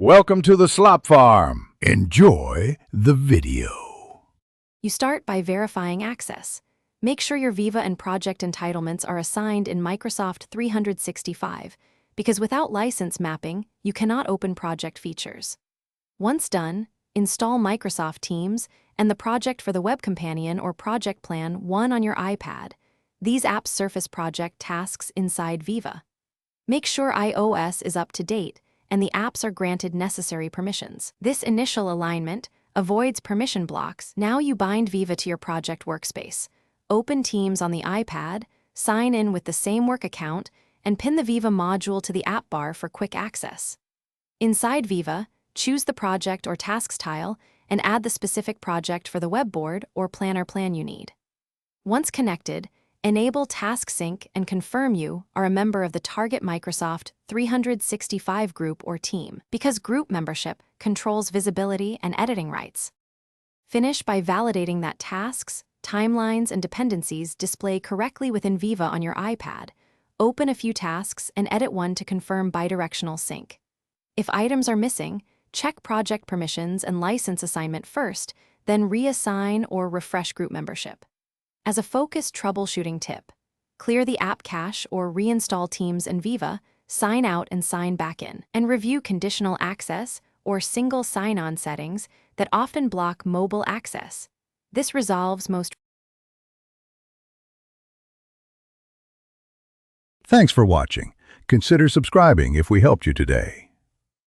Welcome to the slop farm. Enjoy the video. You start by verifying access. Make sure your Viva and project entitlements are assigned in Microsoft 365, because without license mapping, you cannot open project features. Once done, install Microsoft Teams and the project for the Web Companion or Project Plan 1 on your iPad. These apps surface project tasks inside Viva. Make sure iOS is up to date and the apps are granted necessary permissions. This initial alignment avoids permission blocks. Now you bind Viva to your project workspace. Open Teams on the iPad, sign in with the same work account, and pin the Viva module to the app bar for quick access. Inside Viva, choose the project or tasks tile and add the specific project for the web board or planner plan you need. Once connected, enable Task Sync and confirm you are a member of the target Microsoft 365 group or team, because group membership controls visibility and editing rights. Finish by validating that tasks, timelines, and dependencies display correctly within Viva on your iPad. Open a few tasks and edit one to confirm bidirectional sync. If items are missing, check project permissions and license assignment first, then reassign or refresh group membership. As a focused troubleshooting tip, clear the app cache or reinstall Teams and Viva, sign out and sign back in, and review conditional access or single sign-on settings that often block mobile access. This resolves most. Thanks for watching. Consider subscribing if we helped you today.